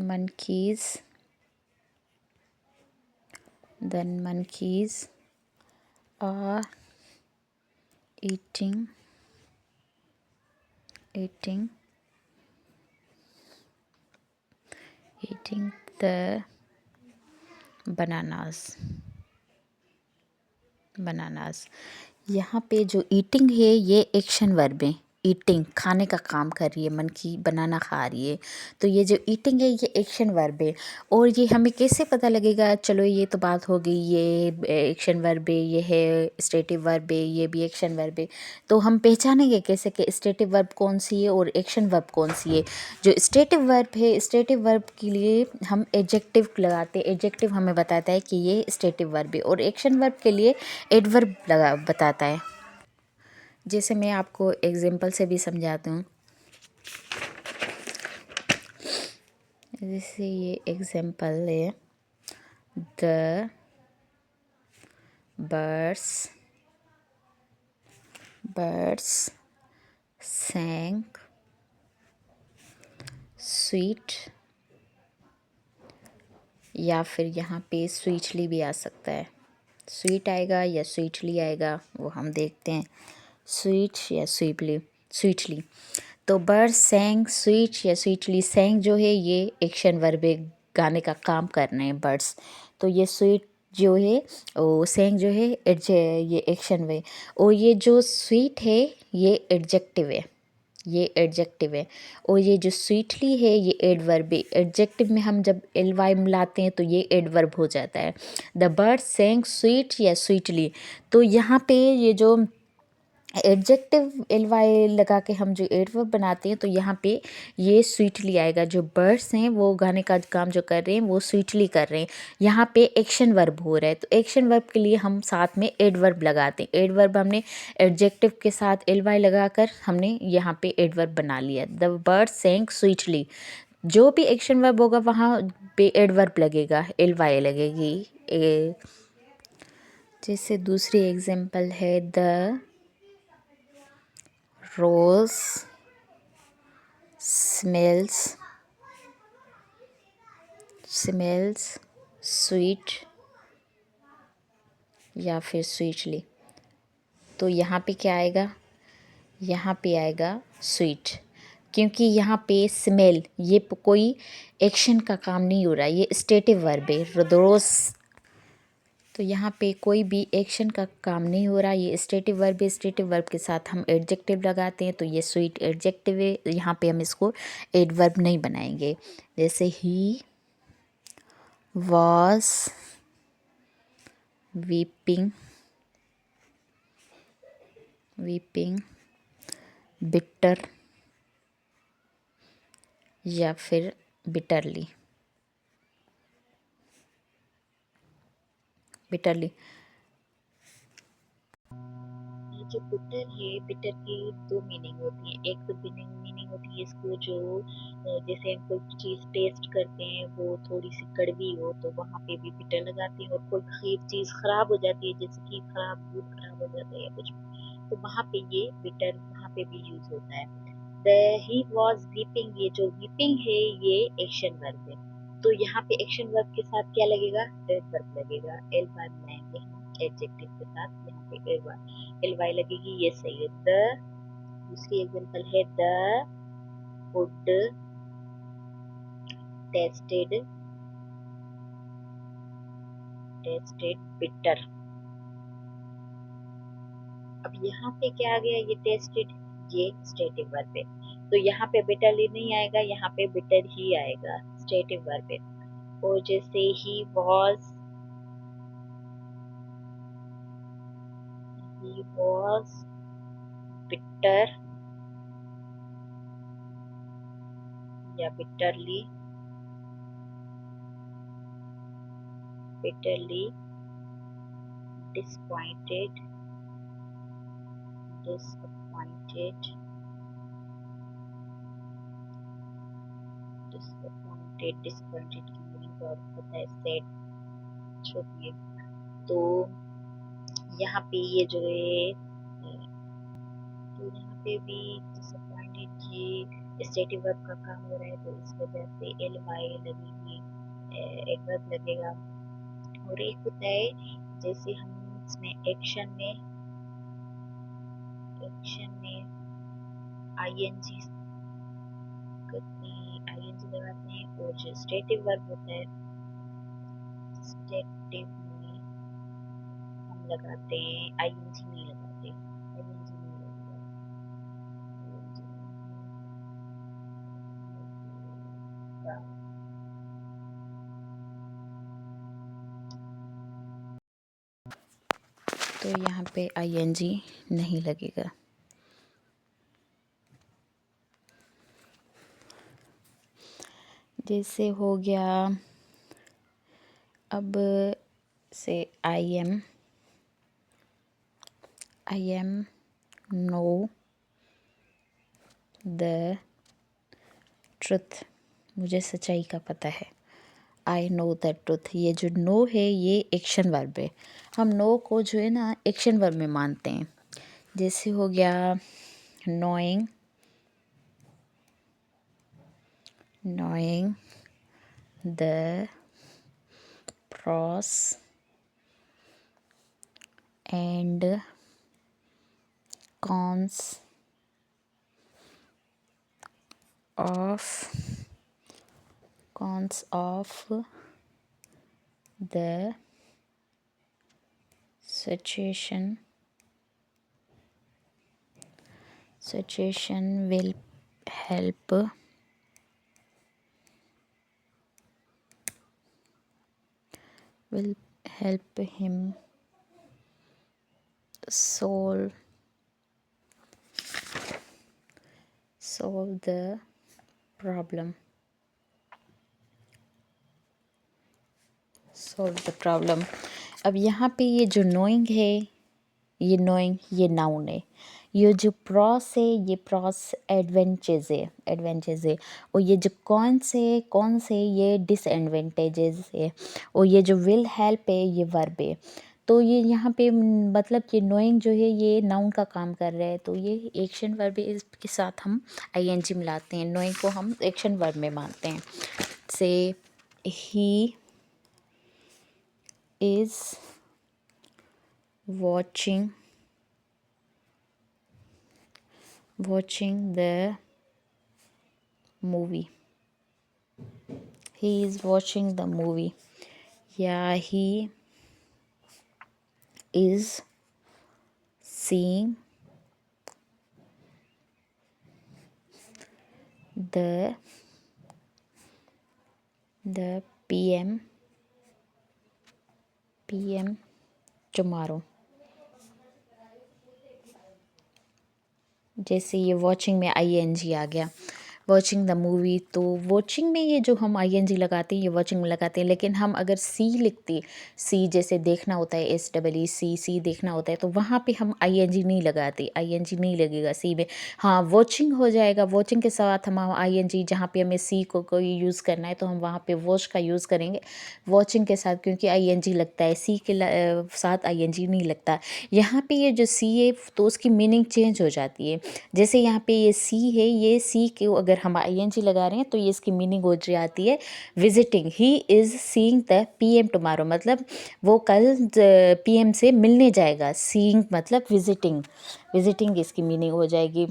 monkeys, then monkeys are eating the bananas. यहाँ पे जो ईटिंग है ये एक्शन वर्ब है। ईटिंग खाने का काम कर रही है, मंकी बनाना खा रही है, तो ये जो ईटिंग है ये एक्शन वर्ब है। और ये हमें कैसे पता लगेगा? चलो ये तो बात हो गई, ये एक्शन वर्ब है, ये है स्टेटिव वर्ब है, ये भी एक्शन वर्ब है। तो हम पहचानेंगे कैसे कि स्टेटिव वर्ब कौन सी है और एक्शन वर्ब कौन सी है? जो स्टेटिव वर्ब है, स्टेटिव वर्ब के लिए हम एडजेक्टिव लगाते हैं। एडजेक्टिव हमें बताता है कि ये स्टेटिव वर्ब है, और एक्शन वर्ब के लिए एडवर्ब बताता है। जैसे मैं आपको एग्जाम्पल से भी समझाती हूँ। जैसे ये एग्जाम्पल है, द birds sang sweet, या फिर यहाँ पे स्वीटली भी आ सकता है। स्वीट आएगा या स्वीटली आएगा वो हम देखते हैं। स्वीट या स्वीटली। तो बर्ड्स सैंग स्वीट या स्वीटली। सैंग जो है ये एक्शन वर्ब है, गाने का काम कर रहे हैं बर्ड्स। तो ये स्वीट जो है वो सैंग जो है ये एक्शन है, और ये जो स्वीट है ये एडजेक्टिव है। और ये जो स्वीटली है ये एडवर्ब है। एडजेक्टिव में हम जब एल वाई मिलाते हैं तो ये एडवर्ब हो जाता है। द बर्ड सेंग स्वीट या स्वीटली। तो यहाँ पे ये जो एडजेक्टिव एल वाई लगा के हम जो एडवर्ब बनाते हैं तो यहाँ पे ये स्वीटली आएगा। जो बर्ड्स हैं वो गाने का काम जो कर रहे हैं वो स्वीटली कर रहे हैं। यहाँ पे एक्शन वर्ब हो रहा है, तो एक्शन वर्ब के लिए हम साथ में एडवर्ब लगाते हैं। एडवर्ब हमने एडजेक्टिव के साथ एल वाई लगा कर हमने यहाँ पे एडवर्ब बना लिया। The birds sang sweetly. जो भी एक्शन वर्ब होगा वहाँ पे एडवर्ब लगेगा, एल वाई लगेगी। जैसे दूसरी एग्जाम्पल है, द रोज smells sweet या फिर स्वीटली। तो यहाँ पे क्या आएगा? यहाँ पे आएगा स्वीट, क्योंकि यहाँ पे स्मेल ये कोई एक्शन का काम नहीं हो रहा, ये स्टेटिव वर्ब है। रोज, तो यहाँ पे कोई भी एक्शन का काम नहीं हो रहा, ये स्टेटिव वर्ब है। स्टेटिव वर्ब के साथ हम एडजेक्टिव लगाते हैं, तो ये स्वीट एडजेक्टिव है। यहाँ पे हम इसको एडवर्ब नहीं बनाएंगे। जैसे ही वॉज वीपिंग बिटर या फिर बिटरली। ये जो बिटर है, बिटर की दो मीनिंग होती है। एक तो मीनिंग होती है इसको जो जैसे हम कोई चीज़ टेस्ट करते हैं वो थोड़ी सी कड़वी हो तो वहाँ पे भी बिटर लगाते हैं। और कोई चीज़ खराब हो जाती है, जैसे कि दूध खराब हो जाता है या कुछ, तो वहाँ पे ये बिटर वहाँ पे भी यूज होता है। ही वॉज वीपिंग, ये जो वीपिंग है ये एक्शन वर्ब है। तो यहाँ पे एक्शन वर्ब के साथ क्या लगेगा? एडवर्ब लगेगा। एल वाई बनाएंगे हम एडजेक्टिव के साथ, यहाँ पे एल वाई लगेगी, ये सही है। द दूसरी एग्जांपल है, द फूड टेस्टेड बिटर। अब यहाँ पे क्या आ गया? ये टेस्टेड, ये स्टेटिव वर्ब है, तो यहाँ पे बिटरली नहीं आएगा, यहाँ पे बिटर ही आएगा, स्टेटिव वर्ब है। और जैसे ही वॉज बिटर या बिटरली disappointed की मीनिंग और पता है, सैड, छोड़िए। तो यहाँ पे ये जो है, तो यहाँ पे भी डिसअपॉइंटेड ये स्टेटिव वर्ब का काम हो रहा है तो इस वजह से एल वाई लगेगी, एडवर्ब लगेगा। और एक होता है जैसे हम इसमें एक्शन में आईएनजी करते हैं, आईएनजी लगाते हैं। और जो स्टेटिव वर्ब होता है, स्टेटिव में हम लगाते हैं आईएनजी नहीं लगाते, आईएनजी नहीं लगेगा। तो यहाँ पे आईएनजी नहीं लगेगा। जैसे हो गया अब से I am know the truth, मुझे सच्चाई का पता है। आई नो द ट्रुथ, ये जो नो है ये एक्शन वर्ब है। हम नो को जो है ना एक्शन वर्ब में मानते हैं। जैसे हो गया knowing the pros and cons of the situation will help him solve the problem. अब यहाँ पे ये जो नोइंग है, ये नोइंग ये नाउन है। ये जो प्रॉस है ये प्रॉस एडवेंचेज है। और ये जो कौन से ये डिसएडवेंटेजेस है। और ये जो विल हेल्प है ये वर्ब है। तो ये यहाँ पे मतलब कि नोइंग जो है ये नाउन का काम कर रहा है, तो ये एक्शन वर्ब है, इसके साथ हम आईएनजी मिलाते हैं। नोइंग को हम एक्शन वर्ब में मानते हैं। से he is watching the movie. He is watching the movie. Yeah, he is seeing the PM tomorrow. जैसे ये वॉचिंग में आईएनजी आ गया, वॉचिंग द मूवी, तो वॉचिंग में ये जो हम आईएनजी लगाते हैं ये वॉचिंग में लगाते हैं। लेकिन हम अगर सी लिखते, सी जैसे देखना होता है, SEE देखना होता है, तो वहाँ पे हम आईएनजी नहीं लगाते, आईएनजी नहीं लगेगा सी में। हाँ, वॉचिंग हो जाएगा, वॉचिंग के साथ हम आईएनजी, जहाँ पे हमें सी को कोई यूज़ करना है तो हम वहाँ पे वॉच का यूज़ करेंगे वॉचिंग के साथ, क्योंकि आईएनजी लगता है, सी के साथ आईएनजी नहीं लगता। यहाँ पे ये जो सी है तो उसकी मीनिंग चेंज हो जाती है। जैसे यहाँ पे ये सी है, ये सी के अगर हम आईएनजी लगा रहे हैं तो ये इसकी मीनिंग हो जाती है visiting. He is seeing the PM tomorrow, मतलब वो कल PM से मिलने जाएगा। सीइंग मतलब विजिटिंग इसकी मीनिंग हो जाएगी।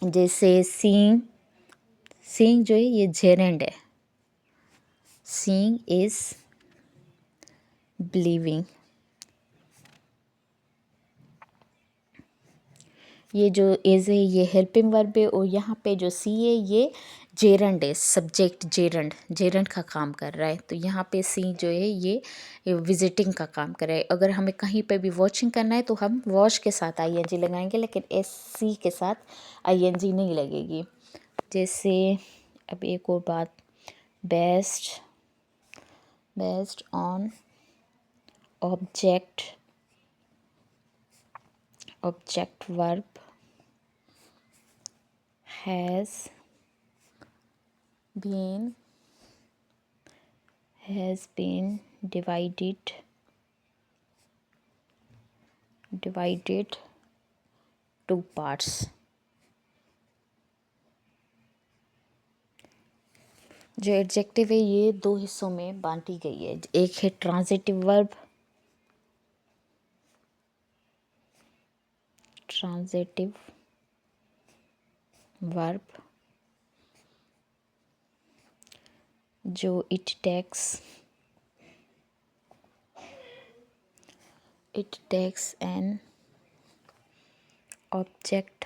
जैसे सीइंग जो है ये जेरेंड है। Seeing is believing. ये जो इज़ है ये हेल्पिंग वर्ब है। और यहाँ पे जो सी है ये जेरंड है, सब्जेक्ट जेरंड का काम कर रहा है। तो यहाँ पे सी जो है ये विजिटिंग का काम कर रहा है। अगर हमें कहीं पे भी वॉचिंग करना है तो हम वॉच के साथ आईएनजी लगाएंगे, लेकिन SC के साथ आईएनजी नहीं लगेगी। जैसे अब एक और बात, based on object verb has been divided two parts. जो एडजेक्टिव है ये दो हिस्सों में बांटी गई है। एक है ट्रांजिटिव वर्ब, ट्रांजिटिव वर्ब जो इट टेक्स एन ऑब्जेक्ट